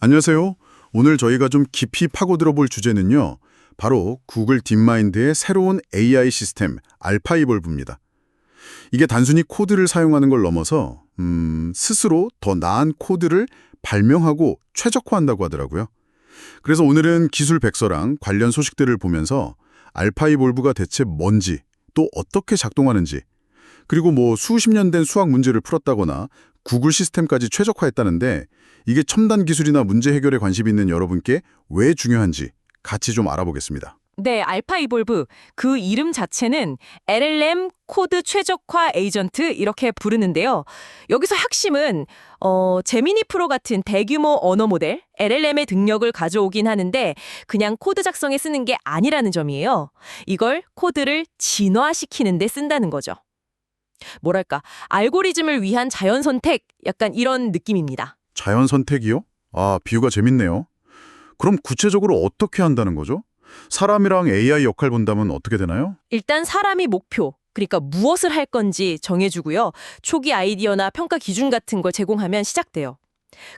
안녕하세요. 오늘 저희가 좀 깊이 파고들어 볼 주제는요. 바로 구글 딥마인드의 새로운 AI 시스템 알파이볼브입니다. 이게 단순히 코드를 사용하는 걸 넘어서 스스로 더 나은 코드를 발명하고 최적화한다고 하더라고요. 그래서 오늘은 기술 백서랑 관련 소식들을 보면서 알파이볼브가 대체 뭔지, 또 어떻게 작동하는지, 그리고 뭐 수십 년 된 수학 문제를 풀었다거나 구글 시스템까지 최적화했다는데 이게 첨단 기술이나 문제 해결에 관심 있는 여러분께 왜 중요한지 같이 좀 알아보겠습니다. 네, 알파 이볼브. 그 이름 자체는 LLM 코드 최적화 에이전트 이렇게 부르는데요. 여기서 핵심은 제미니 프로 같은 대규모 언어 모델 LLM의 능력을 가져오긴 하는데 그냥 코드 작성에 쓰는 게 아니라는 점이에요. 이걸 코드를 진화시키는 데 쓴다는 거죠. 뭐랄까, 알고리즘을 위한 자연 선택 약간 이런 느낌입니다. 자연 선택이요? 아, 비유가 재밌네요. 그럼 구체적으로 어떻게 한다는 거죠? 사람이랑 AI 역할 본다면 어떻게 되나요? 일단 사람이 목표, 그러니까 무엇을 할 건지 정해주고요. 초기 아이디어나 평가 기준 같은 걸 제공하면 시작돼요.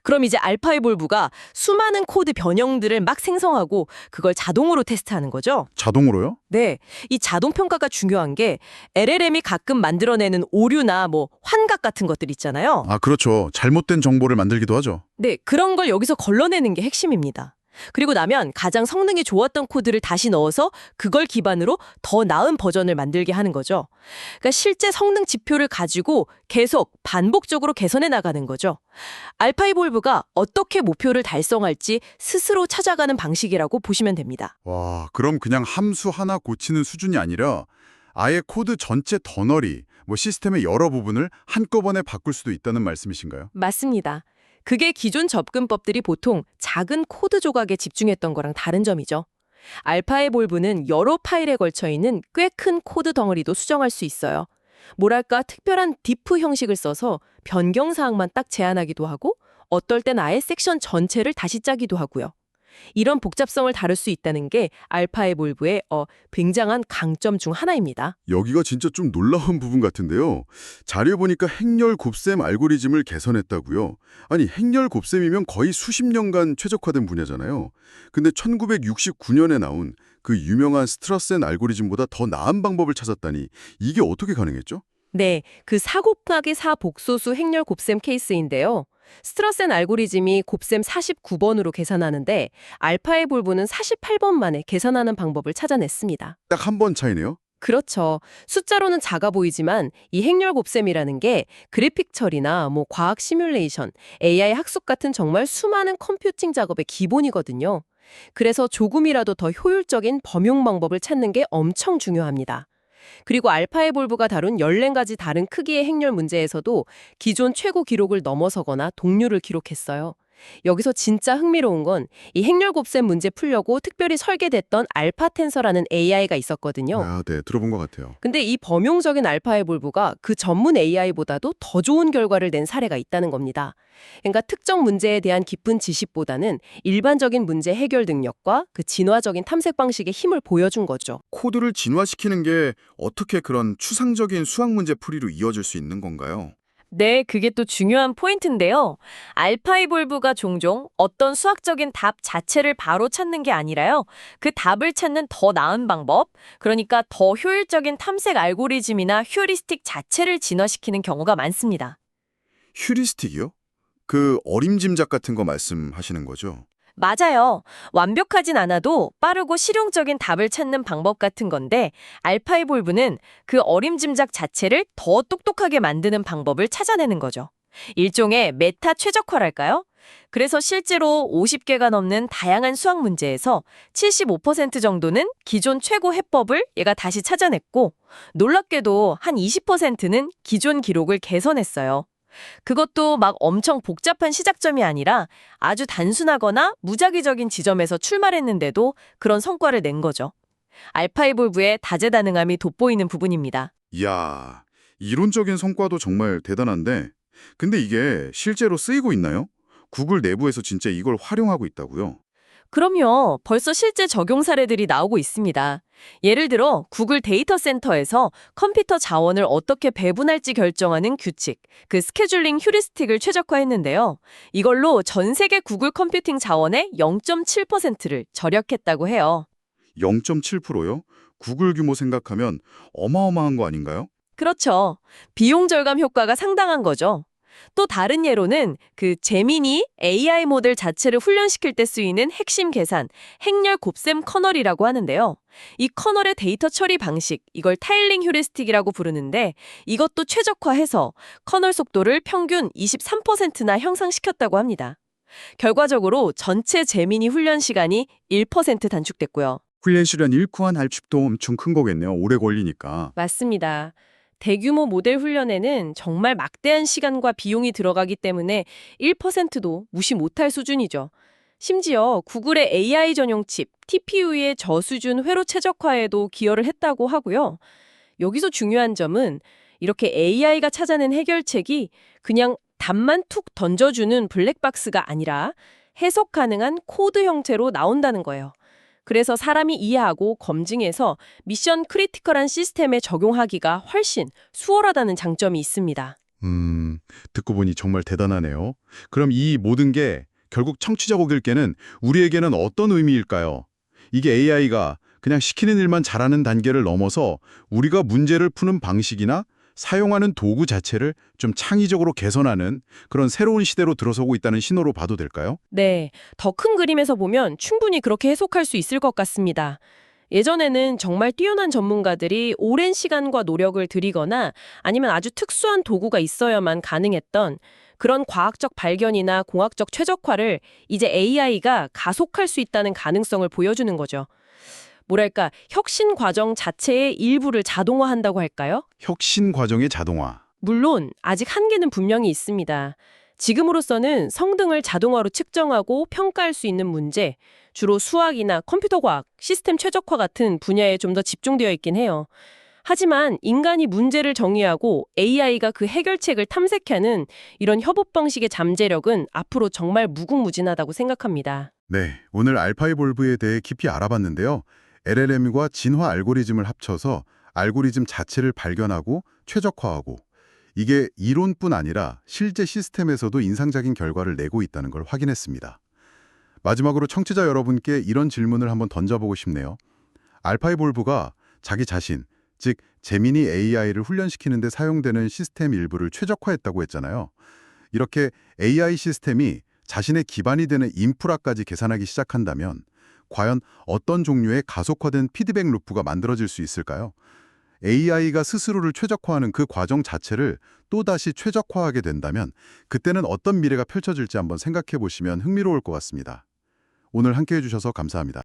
그럼 이제 알파이볼브가 수많은 코드 변형들을 막 생성하고 그걸 자동으로 테스트하는 거죠. 자동으로요? 네, 이 자동 평가가 중요한 게 LLM이 가끔 만들어내는 오류나 뭐 환각 같은 것들 있잖아요. 아, 그렇죠. 잘못된 정보를 만들기도 하죠. 네, 그런 걸 여기서 걸러내는 게 핵심입니다. 그리고 나면 가장 성능이 좋았던 코드를 다시 넣어서 그걸 기반으로 더 나은 버전을 만들게 하는 거죠. 그러니까 실제 성능 지표를 가지고 계속 반복적으로 개선해 나가는 거죠. 알파이볼브가 어떻게 목표를 달성할지 스스로 찾아가는 방식이라고 보시면 됩니다. 와, 그럼 그냥 함수 하나 고치는 수준이 아니라 아예 코드 전체 덩어리, 시스템의 여러 부분을 한꺼번에 바꿀 수도 있다는 말씀이신가요? 맞습니다. 그게 기존 접근법들이 보통 작은 코드 조각에 집중했던 거랑 다른 점이죠. 알파에볼브는 여러 파일에 걸쳐 있는 꽤 큰 코드 덩어리도 수정할 수 있어요. 뭐랄까 특별한 디프 형식을 써서 변경 사항만 딱 제한하기도 하고 어떨 땐 아예 섹션 전체를 다시 짜기도 하고요. 이런 복잡성을 다룰 수 있다는 게 알파에볼브의 굉장한 강점 중 하나입니다. 여기가 진짜 좀 놀라운 부분 같은데요. 자료에 보니까 행렬 곱셈 알고리즘을 개선했다고요. 아니, 행렬 곱셈이면 거의 수십 년간 최적화된 분야잖아요. 근데 1969년에 나온 그 유명한 스트러센 알고리즘보다 더 나은 방법을 찾았다니 이게 어떻게 가능했죠? 네, 그 4 곱하기 4 복소수 행렬 곱셈 케이스인데요. 스트러센 알고리즘이 곱셈 49번으로 계산하는데 알파에볼브는 48번 만에 계산하는 방법을 찾아냈습니다. 딱 한 번 차이네요. 그렇죠. 숫자로는 작아 보이지만 이 행렬 곱셈이라는 게 그래픽 처리나 뭐 과학 시뮬레이션, AI 학습 같은 정말 수많은 컴퓨팅 작업의 기본이거든요. 그래서 조금이라도 더 효율적인 범용 방법을 찾는 게 엄청 중요합니다. 그리고 알파에볼브가 다룬 14가지 다른 크기의 행렬 문제에서도 기존 최고 기록을 넘어서거나 동률을 기록했어요. 여기서 진짜 흥미로운 건 이 행렬 곱셈 문제 풀려고 특별히 설계됐던 알파 텐서라는 AI가 있었거든요. 아, 네, 들어본 것 같아요. 근데 이 범용적인 알파에볼브가 그 전문 AI보다도 더 좋은 결과를 낸 사례가 있다는 겁니다. 그러니까 특정 문제에 대한 깊은 지식보다는 일반적인 문제 해결 능력과 그 진화적인 탐색 방식의 힘을 보여준 거죠. 코드를 진화시키는 게 어떻게 그런 추상적인 수학 문제 풀이로 이어질 수 있는 건가요? 네, 그게 또 중요한 포인트인데요. 알파이볼브가 종종 어떤 수학적인 답 자체를 바로 찾는 게 아니라요. 그 답을 찾는 더 나은 방법, 그러니까 더 효율적인 탐색 알고리즘이나 휴리스틱 자체를 진화시키는 경우가 많습니다. 휴리스틱이요? 그 어림짐작 같은 거 말씀하시는 거죠? 맞아요. 완벽하진 않아도 빠르고 실용적인 답을 찾는 방법 같은 건데 알파이볼브는 그 어림짐작 자체를 더 똑똑하게 만드는 방법을 찾아내는 거죠. 일종의 메타 최적화랄까요? 그래서 실제로 50개가 넘는 다양한 수학 문제에서 75% 정도는 기존 최고 해법을 얘가 다시 찾아냈고 놀랍게도 한 20%는 기존 기록을 개선했어요. 그것도 막 엄청 복잡한 시작점이 아니라 아주 단순하거나 무작위적인 지점에서 출발했는데도 그런 성과를 낸 거죠. 알파이볼브의 다재다능함이 돋보이는 부분입니다. 이야, 이론적인 성과도 정말 대단한데, 근데 이게 실제로 쓰이고 있나요? 구글 내부에서 진짜 이걸 활용하고 있다고요? 그럼요. 벌써 실제 적용 사례들이 나오고 있습니다. 예를 들어 구글 데이터 센터에서 컴퓨터 자원을 어떻게 배분할지 결정하는 규칙, 그 스케줄링 휴리스틱을 최적화했는데요. 이걸로 전 세계 구글 컴퓨팅 자원의 0.7%를 절약했다고 해요. 0.7%요? 구글 규모 생각하면 어마어마한 거 아닌가요? 그렇죠. 비용 절감 효과가 상당한 거죠. 또 다른 예로는 그 제미니 AI 모델 자체를 훈련시킬 때 쓰이는 핵심 계산, 행렬 곱셈 커널이라고 하는데요. 이 커널의 데이터 처리 방식, 이걸 타일링 휴리스틱이라고 부르는데 이것도 최적화해서 커널 속도를 평균 23%나 향상시켰다고 합니다. 결과적으로 전체 제미니 훈련 시간이 1% 단축됐고요. 훈련 시간 1쿠한 할축도 엄청 큰 거겠네요. 오래 걸리니까. 맞습니다. 대규모 모델 훈련에는 정말 막대한 시간과 비용이 들어가기 때문에 1%도 무시 못할 수준이죠. 심지어 구글의 AI 전용 칩, TPU의 저수준 회로 최적화에도 기여를 했다고 하고요. 여기서 중요한 점은 이렇게 AI가 찾아낸 해결책이 그냥 답만 툭 던져주는 블랙박스가 아니라 해석 가능한 코드 형태로 나온다는 거예요. 그래서 사람이 이해하고 검증해서 미션 크리티컬한 시스템에 적용하기가 훨씬 수월하다는 장점이 있습니다. 듣고 보니 정말 대단하네요. 그럼 이 모든 게 결국 청취자국들께는 우리에게는 어떤 의미일까요? 이게 AI가 그냥 시키는 일만 잘하는 단계를 넘어서 우리가 문제를 푸는 방식이나 사용하는 도구 자체를 좀 창의적으로 개선하는 그런 새로운 시대로 들어서고 있다는 신호로 봐도 될까요? 네, 더 큰 그림에서 보면 충분히 그렇게 해석할 수 있을 것 같습니다. 예전에는 정말 뛰어난 전문가들이 오랜 시간과 노력을 들이거나 아니면 아주 특수한 도구가 있어야만 가능했던 그런 과학적 발견이나 공학적 최적화를 이제 AI가 가속할 수 있다는 가능성을 보여주는 거죠. 뭐랄까, 혁신 과정 자체의 일부를 자동화한다고 할까요? 혁신 과정의 자동화. 물론 아직 한계는 분명히 있습니다. 지금으로서는 성등을 자동화로 측정하고 평가할 수 있는 문제, 주로 수학이나 컴퓨터 과학, 시스템 최적화 같은 분야에 좀 더 집중되어 있긴 해요. 하지만 인간이 문제를 정의하고 AI가 그 해결책을 탐색하는 이런 협업 방식의 잠재력은 앞으로 정말 무궁무진하다고 생각합니다. 네, 오늘 알파이볼브에 대해 깊이 알아봤는데요. LLM과 진화 알고리즘을 합쳐서 알고리즘 자체를 발견하고 최적화하고 이게 이론뿐 아니라 실제 시스템에서도 인상적인 결과를 내고 있다는 걸 확인했습니다. 마지막으로 청취자 여러분께 이런 질문을 한번 던져보고 싶네요. 알파이볼브가 자기 자신, 즉 제미니 AI를 훈련시키는 데 사용되는 시스템 일부를 최적화했다고 했잖아요. 이렇게 AI 시스템이 자신의 기반이 되는 인프라까지 계산하기 시작한다면 과연 어떤 종류의 가속화된 피드백 루프가 만들어질 수 있을까요? AI가 스스로를 최적화하는 그 과정 자체를 또다시 최적화하게 된다면 그때는 어떤 미래가 펼쳐질지 한번 생각해 보시면 흥미로울 것 같습니다. 오늘 함께해 주셔서 감사합니다.